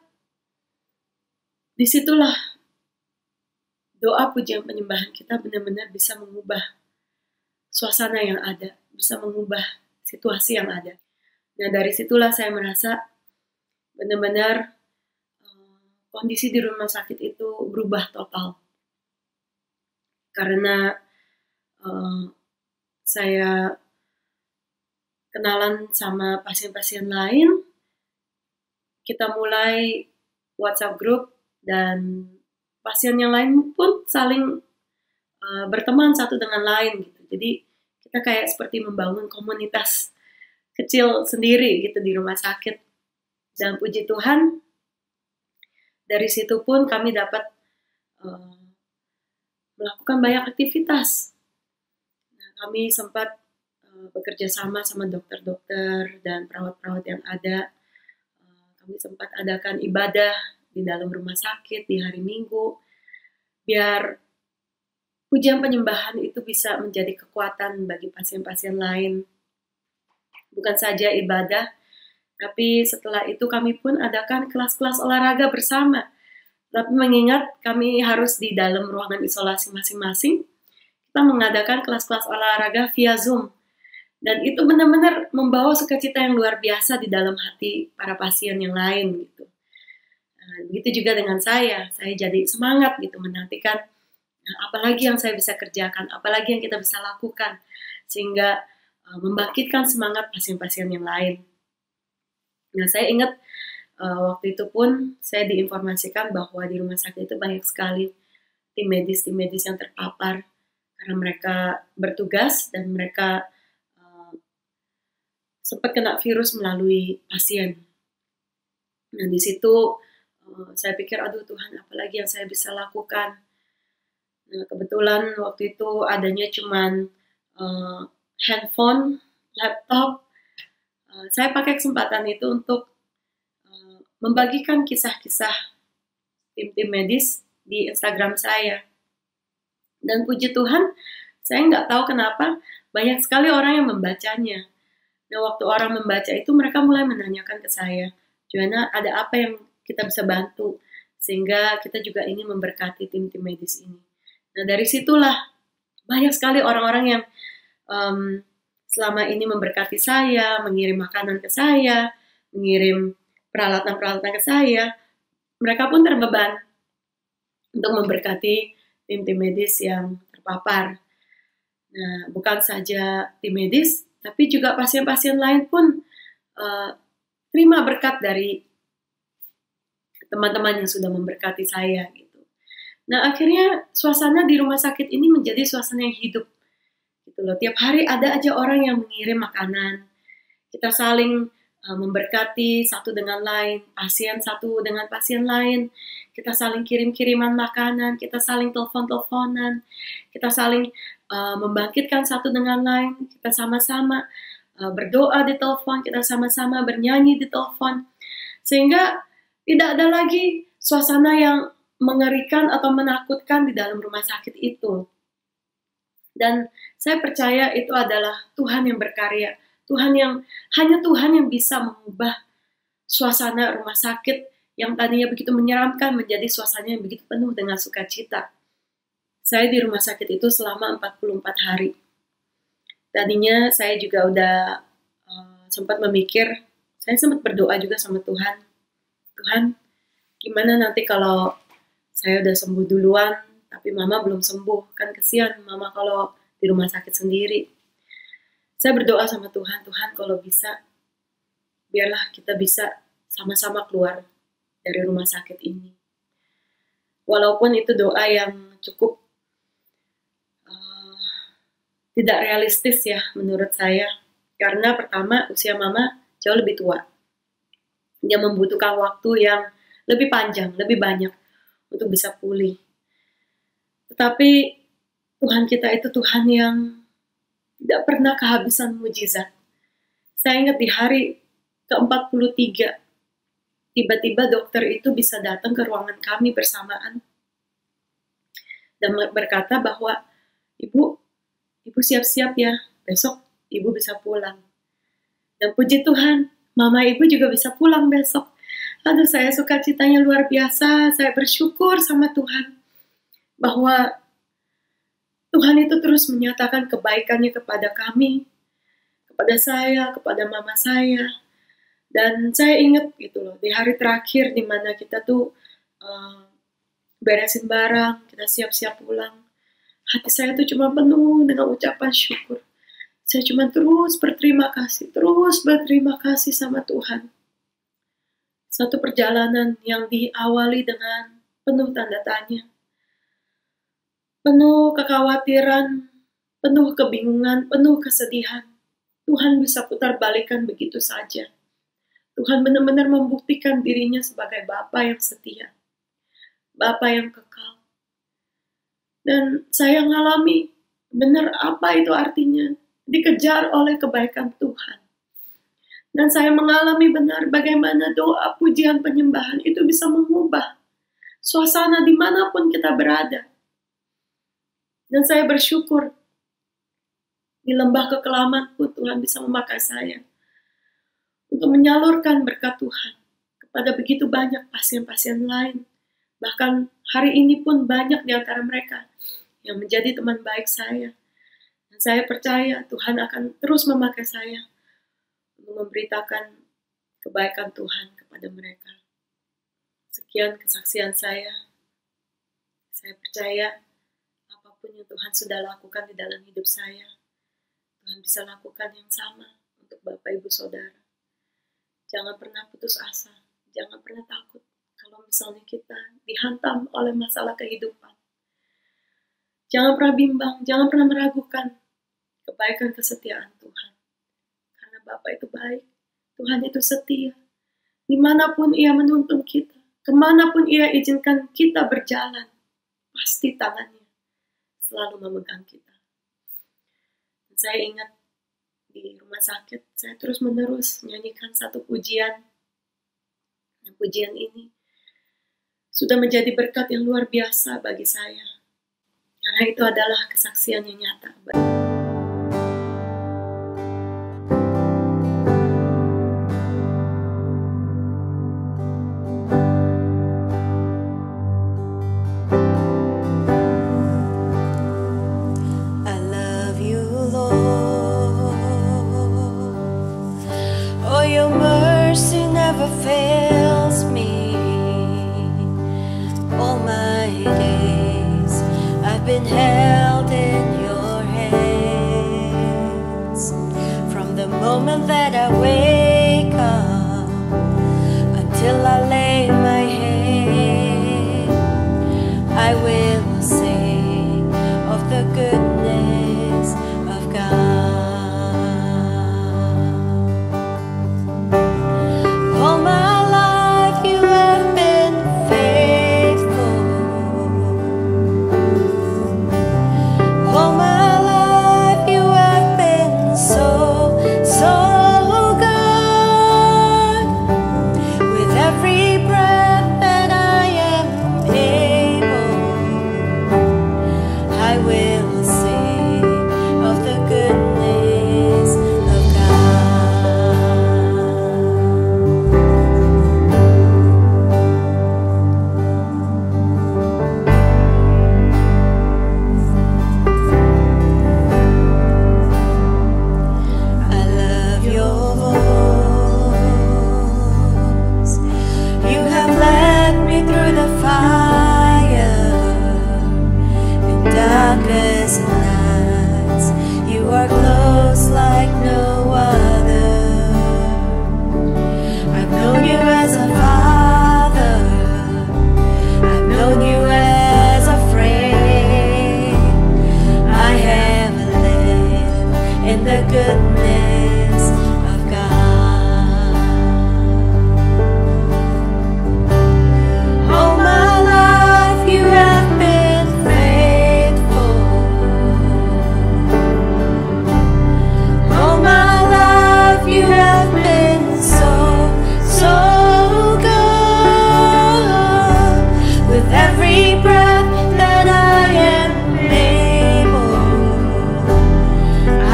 [SPEAKER 9] disitulah doa pujian penyembahan kita benar-benar bisa mengubah suasana yang ada, bisa mengubah situasi yang ada. Nah, dari situlah saya merasa benar-benar kondisi di rumah sakit itu berubah total. Karena saya kenalan sama pasien-pasien lain, kita mulai WhatsApp group, dan pasien yang lain pun saling berteman satu dengan lain gitu. Jadi kita kayak seperti membangun komunitas kecil sendiri gitu di rumah sakit. Dan puji Tuhan, dari situ pun kami dapat melakukan banyak aktivitas. Nah, kami sempat bekerja sama dokter-dokter dan perawat-perawat yang ada. Kami sempat adakan ibadah di dalam rumah sakit di hari Minggu, biar pujian penyembahan itu bisa menjadi kekuatan bagi pasien-pasien lain. Bukan saja ibadah, tapi setelah itu kami pun adakan kelas-kelas olahraga bersama. Tapi mengingat kami harus di dalam ruangan isolasi masing-masing, kita mengadakan kelas-kelas olahraga via Zoom. Dan itu benar-benar membawa sukacita yang luar biasa di dalam hati para pasien yang lain gitu. Begitu juga dengan saya jadi semangat gitu menantikan apalagi yang saya bisa kerjakan, apalagi yang kita bisa lakukan, sehingga membangkitkan semangat pasien-pasien yang lain. Nah, saya ingat waktu itu pun saya diinformasikan bahwa di rumah sakit itu banyak sekali tim medis yang terpapar karena mereka bertugas dan mereka sempat kena virus melalui pasien. Nah, di situ saya pikir, aduh Tuhan, apalagi yang saya bisa lakukan. Nah, kebetulan waktu itu adanya cuman handphone, laptop. Saya pakai kesempatan itu untuk membagikan kisah-kisah tim-tim medis di Instagram saya. Dan puji Tuhan, saya nggak tahu kenapa banyak sekali orang yang membacanya. Nah, waktu orang membaca itu, mereka mulai menanyakan ke saya, Joanna, ada apa yang kita bisa bantu, sehingga kita juga ingin memberkati tim-tim medis ini. Nah, dari situlah banyak sekali orang-orang yang selama ini memberkati saya, mengirim makanan ke saya, mengirim peralatan-peralatan ke saya. Mereka pun terbeban untuk memberkati tim-tim medis yang terpapar. Nah, Nah, bukan saja tim medis, tapi juga pasien-pasien lain pun terima berkat dari teman-teman yang sudah memberkati saya gitu. Nah, akhirnya suasana di rumah sakit ini menjadi suasana yang hidup gitu loh. Tiap hari ada aja orang yang mengirim makanan. Kita saling memberkati satu dengan lain, pasien satu dengan pasien lain. Kita saling kirim-kiriman makanan, kita saling telepon-teleponan, kita saling membangkitkan satu dengan lain, kita sama-sama berdoa di telepon, kita sama-sama bernyanyi di telepon, sehingga tidak ada lagi suasana yang mengerikan atau menakutkan di dalam rumah sakit itu. Dan saya percaya itu adalah Tuhan yang berkarya, hanya Tuhan yang bisa mengubah suasana rumah sakit yang tadinya begitu menyeramkan menjadi suasana yang begitu penuh dengan sukacita. Saya di rumah sakit itu selama 44 hari. Tadinya saya juga udah sempat saya sempat berdoa juga sama Tuhan. Tuhan, gimana nanti kalau saya udah sembuh duluan, tapi mama belum sembuh. Kan kesian mama kalau di rumah sakit sendiri. Saya berdoa sama Tuhan, Tuhan kalau bisa, biarlah kita bisa sama-sama keluar dari rumah sakit ini. Walaupun itu doa yang cukup tidak realistis ya menurut saya. Karena pertama usia mama jauh lebih tua. Dia membutuhkan waktu yang lebih panjang, lebih banyak untuk bisa pulih. Tetapi Tuhan kita itu Tuhan yang tidak pernah kehabisan mujizat. Saya ingat di hari ke-43, tiba-tiba dokter itu bisa datang ke ruangan kami bersamaan dan berkata bahwa Ibu siap-siap ya, besok Ibu bisa pulang. Dan puji Tuhan, Mama Ibu juga bisa pulang besok. Aduh, saya sukacitanya luar biasa. Saya bersyukur sama Tuhan bahwa Tuhan itu terus menyatakan kebaikannya kepada kami, kepada saya, kepada mama saya. Dan saya ingat gitu loh, di hari terakhir di mana kita tuh beresin barang, kita siap-siap pulang. Hati saya tuh cuma penuh dengan ucapan syukur. Saya cuma terus berterima kasih sama Tuhan. Satu perjalanan yang diawali dengan penuh tanda tanya. Penuh kekhawatiran, penuh kebingungan, penuh kesedihan. Tuhan bisa putar balikan begitu saja. Tuhan benar-benar membuktikan dirinya sebagai Bapa yang setia. Bapa yang kekal. Dan saya ngalami benar apa itu artinya. Dikejar oleh kebaikan Tuhan. Dan saya mengalami benar bagaimana doa, pujian, penyembahan itu bisa mengubah suasana dimanapun kita berada. Dan saya bersyukur di lembah kekelaman pun Tuhan bisa memakai saya untuk menyalurkan berkat Tuhan kepada begitu banyak pasien-pasien lain. Bahkan hari ini pun banyak di antara mereka yang menjadi teman baik saya. Dan saya percaya Tuhan akan terus memakai saya untuk memberitakan kebaikan Tuhan kepada mereka. Sekian kesaksian saya. Saya percaya apapun yang Tuhan sudah lakukan di dalam hidup saya, Tuhan bisa lakukan yang sama untuk Bapak Ibu Saudara. Jangan pernah putus asa, jangan pernah takut kalau misalnya kita dihantam oleh masalah kehidupan. Jangan pernah bimbang, jangan pernah meragukan kebaikan kesetiaan Tuhan. Karena Bapa itu baik, Tuhan itu setia. Dimanapun Ia menuntun kita, kemanapun Ia izinkan kita berjalan, pasti tangannya selalu memegang kita. Dan saya ingat di rumah sakit, saya terus-menerus menyanyikan satu pujian. Dan pujian ini sudah menjadi berkat yang luar biasa bagi saya. Karena itu adalah kesaksian yang nyata.
[SPEAKER 2] Held in your hand. moment that I wake up until I lay my head, I will sing of the goodness of God. All my life you have been faithful. All my life you have been so good. With every breath that I am able, I will sing of the goodness of God. I love your voice. You have led me through the fire in darkest nights. You are close like no other. I've known you as a father. I've known you as a friend. I have lived in the goodness of God. All my life you have been faithful. All my life you have been so good. With every breath that I am able,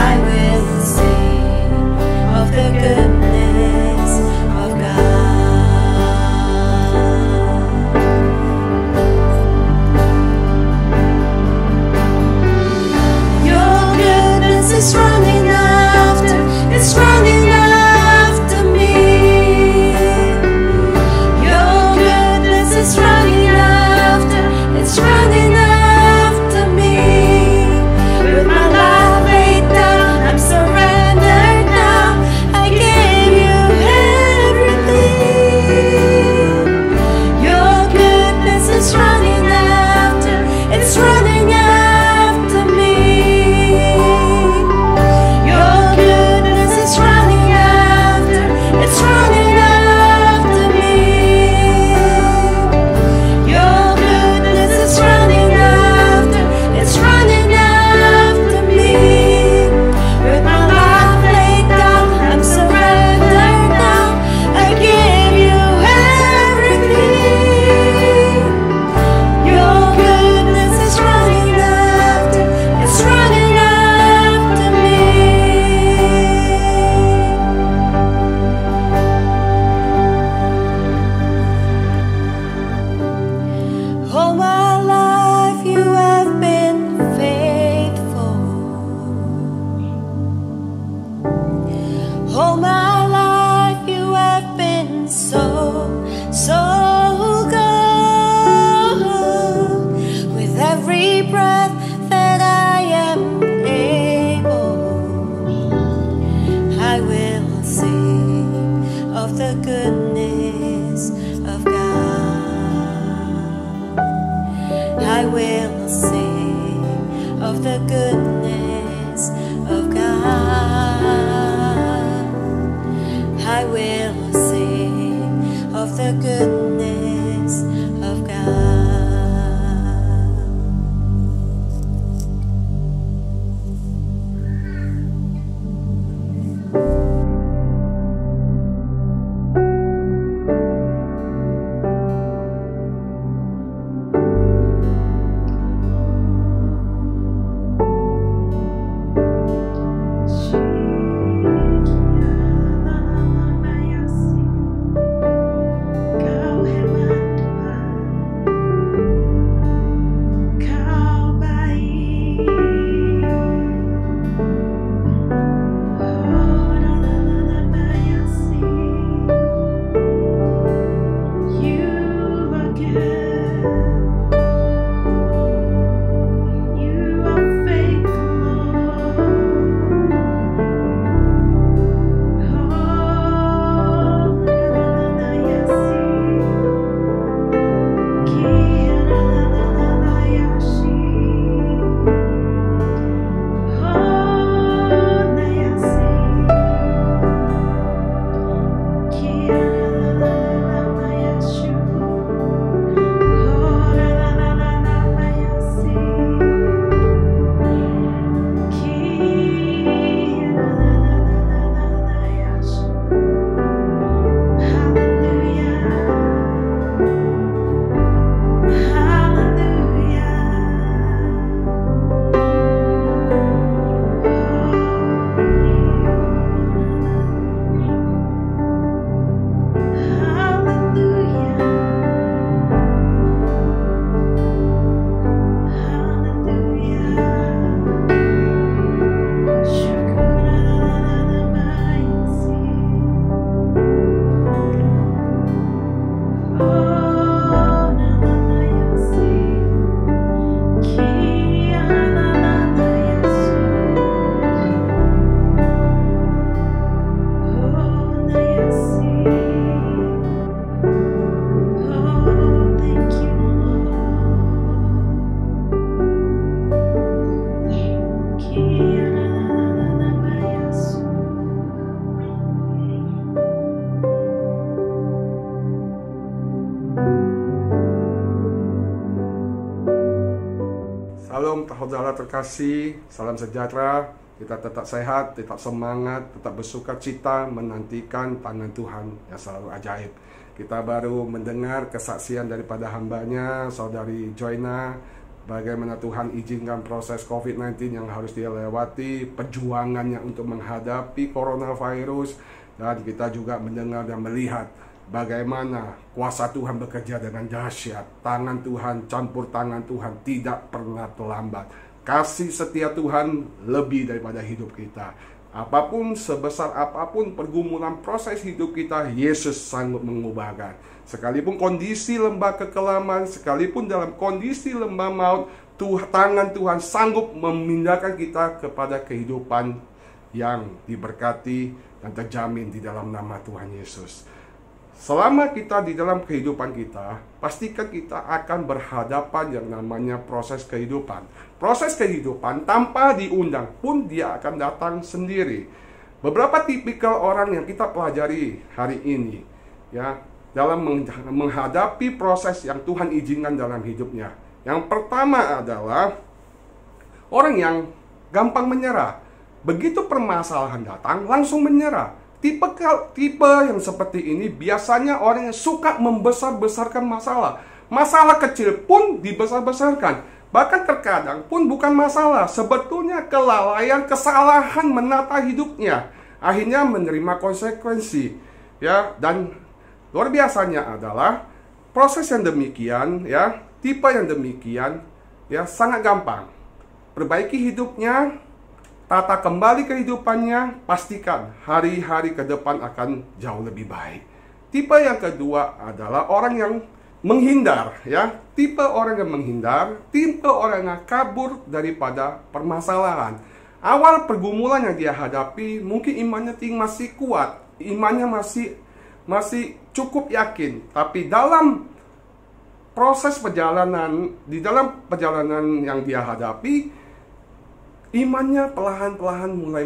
[SPEAKER 2] I will sing
[SPEAKER 10] saudara terkasih, salam sejahtera. Kita tetap sehat, tetap semangat, tetap bersuka cita menantikan tangan Tuhan yang selalu ajaib. Kita baru mendengar kesaksian daripada hambanya, saudari Joyna, bagaimana Tuhan izinkan proses COVID-19 yang harus dia lewati, perjuangannya untuk menghadapi coronavirus. Dan kita juga mendengar dan melihat bagaimana kuasa Tuhan bekerja dengan dahsyat. Tangan Tuhan, campur tangan Tuhan tidak pernah terlambat. Kasih setia Tuhan lebih daripada hidup kita. Apapun, sebesar apapun pergumulan proses hidup kita, Yesus sanggup mengubahkan. Sekalipun kondisi lembah kekelaman, sekalipun dalam kondisi lembah maut, tangan Tuhan sanggup memindahkan kita kepada kehidupan yang diberkati dan terjamin di dalam nama Tuhan Yesus. Selama kita di dalam kehidupan kita, pastikan kita akan berhadapan yang namanya proses kehidupan. Proses kehidupan tanpa diundang pun dia akan datang sendiri. Beberapa tipikal orang yang kita pelajari hari ini, ya, dalam menghadapi proses yang Tuhan izinkan dalam hidupnya. Yang pertama adalah orang yang gampang menyerah. Begitu permasalahan datang, langsung menyerah. Tipe yang seperti ini biasanya orang yang suka membesar-besarkan masalah. Masalah kecil pun dibesar-besarkan. Bahkan terkadang pun bukan masalah, sebetulnya kelalaian, kesalahan menata hidupnya. Akhirnya menerima konsekuensi. Ya, dan luar biasanya adalah proses yang demikian, ya, tipe yang demikian, ya, sangat gampang. Perbaiki hidupnya, tata kembali kehidupannya, pastikan hari-hari ke depan akan jauh lebih baik. Tipe yang kedua adalah orang yang menghindar, ya. Tipe orang yang menghindar, tipe orang yang kabur daripada permasalahan. Awal pergumulan yang dia hadapi, mungkin imannya masih kuat, imannya masih cukup yakin, tapi dalam proses perjalanan, di dalam perjalanan yang dia hadapi, imannya perlahan-lahan mulai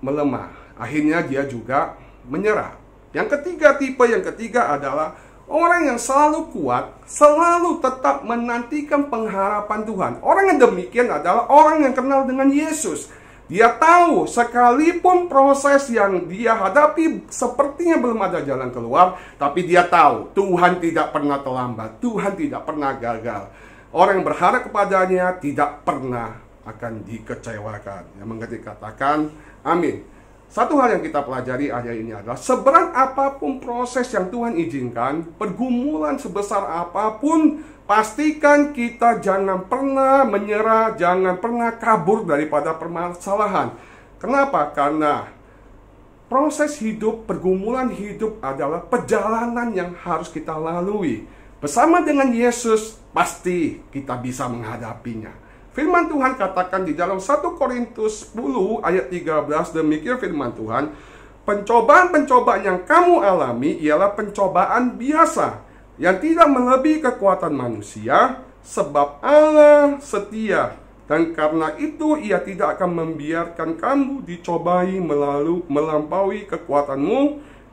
[SPEAKER 10] melemah. Akhirnya dia juga menyerah. Tipe yang ketiga adalah orang yang selalu kuat, selalu tetap menantikan pengharapan Tuhan. Orang yang demikian adalah orang yang kenal dengan Yesus. Dia tahu sekalipun proses yang dia hadapi sepertinya belum ada jalan keluar, tapi dia tahu Tuhan tidak pernah terlambat, Tuhan tidak pernah gagal. Orang yang berharap kepadanya tidak pernah akan dikecewakan. Yang mengerti katakan amin. Satu hal yang kita pelajari hari ini adalah seberat apapun proses yang Tuhan izinkan, pergumulan sebesar apapun, pastikan kita jangan pernah menyerah, jangan pernah kabur daripada permasalahan. Kenapa? Karena proses hidup, pergumulan hidup adalah perjalanan yang harus kita lalui. Bersama dengan Yesus, pasti kita bisa menghadapinya. Firman Tuhan katakan di dalam 1 Korintus 10 ayat 13, demikian firman Tuhan, pencobaan-pencobaan yang kamu alami ialah pencobaan biasa, yang tidak melebihi kekuatan manusia, sebab Allah setia, dan karena itu Ia tidak akan membiarkan kamu dicobai melampaui kekuatanmu.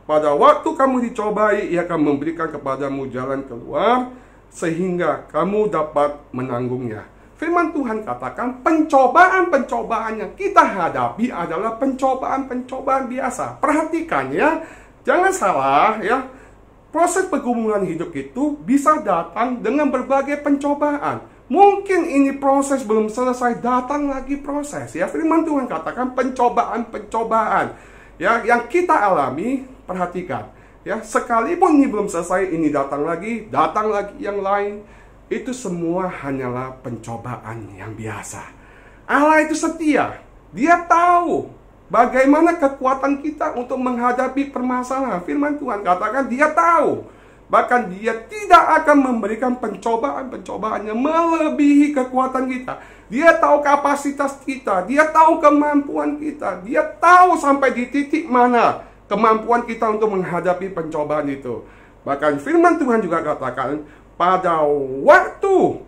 [SPEAKER 10] Pada waktu kamu dicobai, Ia akan memberikan kepadamu jalan keluar, sehingga kamu dapat menanggungnya. Firman Tuhan katakan pencobaan-pencobaan yang kita hadapi adalah pencobaan-pencobaan biasa. Perhatikan ya, jangan salah ya. Proses pergumulan hidup itu bisa datang dengan berbagai pencobaan. Mungkin ini proses belum selesai, datang lagi proses ya. Firman Tuhan katakan pencobaan-pencobaan ya yang kita alami. Perhatikan ya, sekalipun ini belum selesai, ini datang lagi yang lain. Itu semua hanyalah pencobaan yang biasa. Allah itu setia. Dia tahu bagaimana kekuatan kita untuk menghadapi permasalahan. Firman Tuhan katakan dia tahu. Bahkan dia tidak akan memberikan pencobaan-pencobaan yang melebihi kekuatan kita. Dia tahu kapasitas kita. Dia tahu kemampuan kita. Dia tahu sampai di titik mana kemampuan kita untuk menghadapi pencobaan itu. Bahkan firman Tuhan juga katakan, pada waktu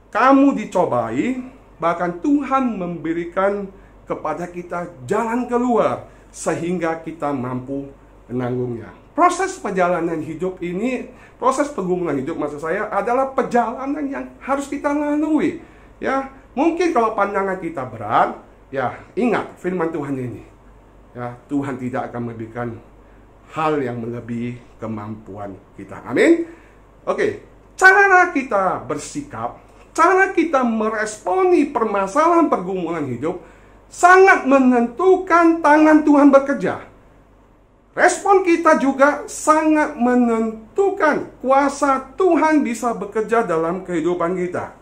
[SPEAKER 10] kamu dicobai, bahkan Tuhan memberikan kepada kita jalan keluar, sehingga kita mampu menanggungnya. Proses perjalanan hidup ini, proses pergumulan hidup maksud saya adalah perjalanan yang harus kita lalui. Ya, Mungkin kalau pandangan kita berat, ya ingat firman Tuhan ini. Ya, Tuhan tidak akan memberikan hal yang melebihi kemampuan kita. Amin. Oke, cara kita bersikap, cara kita meresponi permasalahan pergumulan hidup sangat menentukan tangan Tuhan bekerja. Respon kita juga sangat menentukan kuasa Tuhan bisa bekerja dalam kehidupan kita.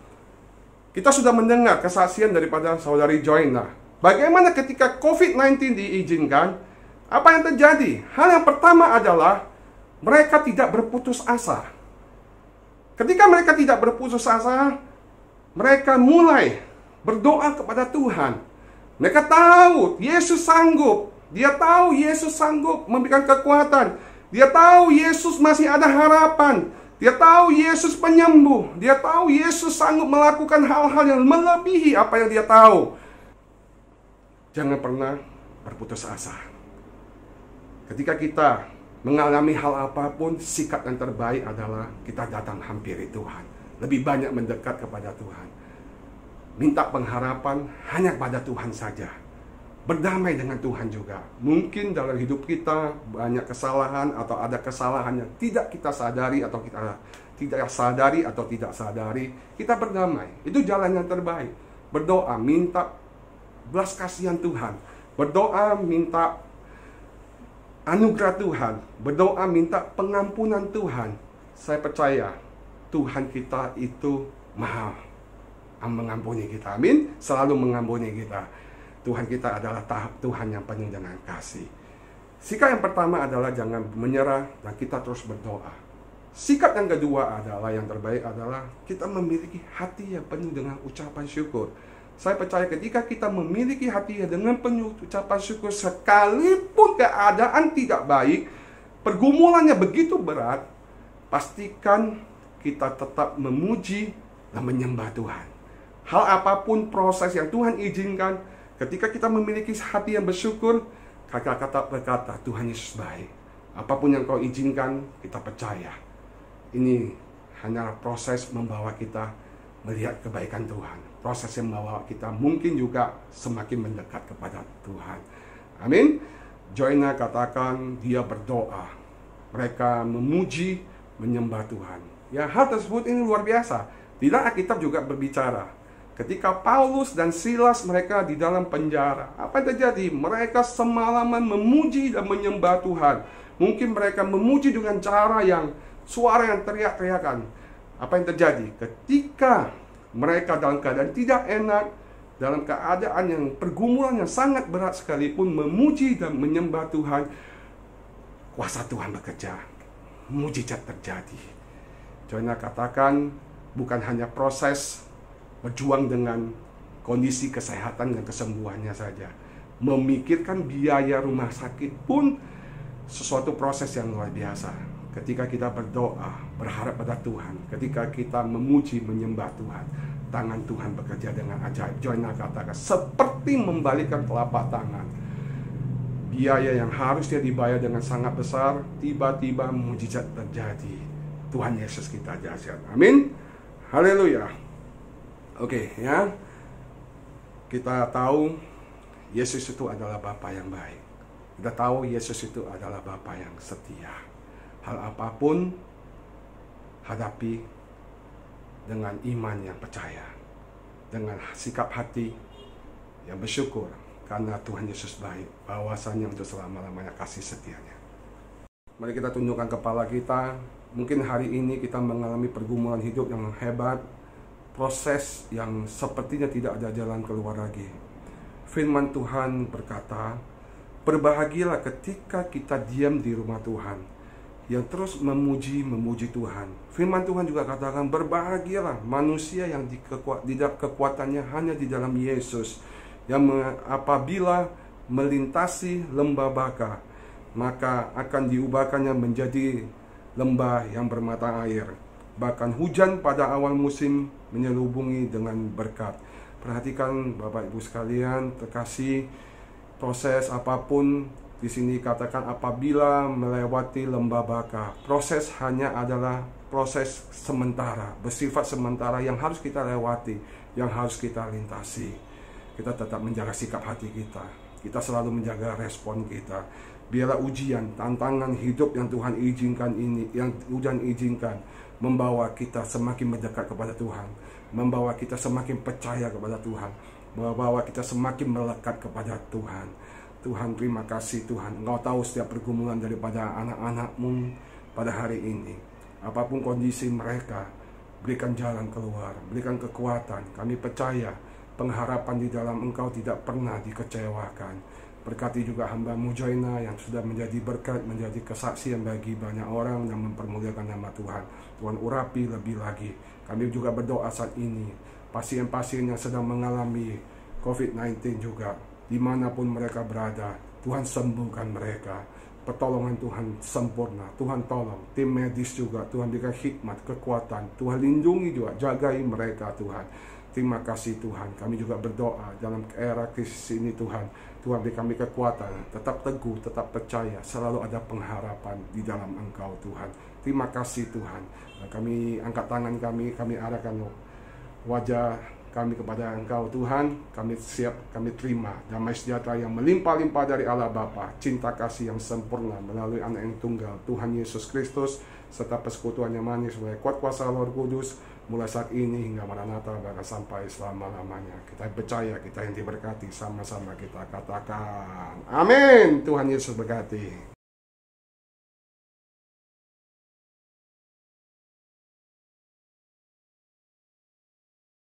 [SPEAKER 10] Kita sudah mendengar kesaksian daripada saudari Joanna. Bagaimana ketika COVID-19 diizinkan, apa yang terjadi? Hal yang pertama adalah mereka tidak berputus asa. Ketika mereka tidak berputus asa, mereka mulai berdoa kepada Tuhan. Mereka tahu Yesus sanggup. Dia tahu Yesus sanggup memberikan kekuatan. Dia tahu Yesus masih ada harapan. Dia tahu Yesus penyembuh. Dia tahu Yesus sanggup melakukan hal-hal yang melebihi apa yang dia tahu. Jangan pernah berputus asa. Ketika kita mengalami hal apapun, sikap yang terbaik adalah kita datang hampiri Tuhan. Lebih banyak mendekat kepada Tuhan. Minta pengharapan hanya pada Tuhan saja. Berdamai dengan Tuhan juga. Mungkin dalam hidup kita banyak kesalahan atau ada kesalahan yang tidak kita sadari atau kita tidak sadari atau tidak sadari, kita berdamai. Itu jalan yang terbaik. Berdoa, minta belas kasihan Tuhan. Berdoa, minta anugerah Tuhan. Berdoa, minta pengampunan Tuhan. Saya percaya Tuhan kita itu Maha mengampuni kita. Amin. Selalu mengampuni kita. Tuhan kita adalah Tuhan yang penuh dengan kasih. Sikap yang pertama adalah jangan menyerah dan kita terus berdoa. Sikap yang kedua adalah, yang terbaik adalah kita memiliki hati yang penuh dengan ucapan syukur. Saya percaya ketika kita memiliki hati yang dengan penuh ucapan syukur, sekalipun keadaan tidak baik, pergumulannya begitu berat, pastikan kita tetap memuji dan menyembah Tuhan. Hal apapun proses yang Tuhan izinkan, ketika kita memiliki hati yang bersyukur, kata-kata berkata, Tuhan Yesus baik. Apapun yang kau izinkan, kita percaya. Ini hanyalah proses membawa kita melihat kebaikan Tuhan. Proses yang membawa kita mungkin juga semakin mendekat kepada Tuhan. Amin. Joanna katakan dia berdoa. Mereka memuji, menyembah Tuhan. Ya, hal tersebut ini luar biasa. Tidak, Alkitab juga berbicara. Ketika Paulus dan Silas mereka di dalam penjara, apa yang terjadi? Mereka semalaman memuji dan menyembah Tuhan. Mungkin mereka memuji dengan cara yang suara yang teriak-teriakan. Apa yang terjadi? Ketika mereka dalam keadaan tidak enak, dalam keadaan yang pergumulan yang sangat berat sekalipun, memuji dan menyembah Tuhan, kuasa Tuhan bekerja. Mujizat terjadi. Joanna katakan bukan hanya proses berjuang dengan kondisi kesehatan dan kesembuhannya saja. Memikirkan biaya rumah sakit pun sesuatu proses yang luar biasa. Ketika kita berdoa, berharap pada Tuhan, ketika kita memuji, menyembah Tuhan, tangan Tuhan bekerja dengan ajaib. Joanna katakan, seperti membalikkan telapak tangan. Biaya yang harusnya dibayar dengan sangat besar, tiba-tiba mujizat terjadi. Tuhan Yesus kita dahsyat. Amin. Haleluya. Oke, ya. Kita tahu Yesus itu adalah Bapa yang baik. Kita tahu Yesus itu adalah Bapa yang setia. Hal apapun hadapi dengan iman yang percaya, dengan sikap hati yang bersyukur karena Tuhan Yesus baik, bahwasanya untuk selama-lamanya kasih setianya. Mari kita tundukkan kepala kita. Mungkin hari ini kita mengalami pergumulan hidup yang hebat, proses yang sepertinya tidak ada jalan keluar lagi. Firman Tuhan berkata, berbahagialah ketika kita diam di rumah Tuhan, yang terus memuji Tuhan. Firman Tuhan juga katakan, berbahagialah manusia yang kekuatannya hanya di dalam Yesus, yang apabila melintasi lembah baka, maka akan diubahkannya menjadi lembah yang bermata air. Bahkan hujan pada awal musim menyelubungi dengan berkat. Perhatikan Bapak Ibu sekalian, terkasih, proses apapun di sini katakan apabila melewati lembah baka. Proses hanya adalah proses sementara, bersifat sementara yang harus kita lewati. yang harus kita lintasi. Kita tetap menjaga sikap hati kita. Kita selalu menjaga respon kita. Biarlah ujian, tantangan hidup yang Tuhan izinkan ini, yang Tuhan izinkan, membawa kita semakin mendekat kepada Tuhan, membawa kita semakin percaya kepada Tuhan, membawa kita semakin melekat kepada Tuhan. Tuhan, terima kasih Tuhan. Engkau tahu setiap pergumulan daripada anak-anak-Mu pada hari ini. Apapun kondisi mereka, berikan jalan keluar, berikan kekuatan. Kami percaya pengharapan di dalam Engkau tidak pernah dikecewakan. Berkati juga hamba-Mu Joyna yang sudah menjadi berkat, menjadi kesaksian bagi banyak orang yang mempermuliakan nama Tuhan. Tuhan urapi lebih lagi. Kami juga berdoa saat ini, pasien-pasien yang sedang mengalami COVID-19 juga, dimanapun mereka berada, Tuhan sembuhkan mereka. Pertolongan Tuhan sempurna. Tuhan tolong tim medis juga. Tuhan berikan hikmat, kekuatan. Tuhan lindungi juga, jagai mereka Tuhan. Terima kasih Tuhan. Kami juga berdoa dalam era krisis ini Tuhan. Tuhan beri kami kekuatan, tetap teguh, tetap percaya, selalu ada pengharapan di dalam Engkau Tuhan. Terima kasih Tuhan. Nah, kami angkat tangan kami arahkan wajah kami kepada Engkau Tuhan. Kami siap, kami terima damai sejahtera yang melimpah-limpah dari Allah Bapa, cinta kasih yang sempurna melalui Anak yang tunggal Tuhan Yesus Kristus, serta persekutuan yang manis oleh kuat kuasa Roh Kudus, mulai saat ini hingga Maranatha bahkan sampai selama-lamanya. Kita percaya, kita yang diberkati, sama-sama kita katakan amin. Tuhan Yesus berkati.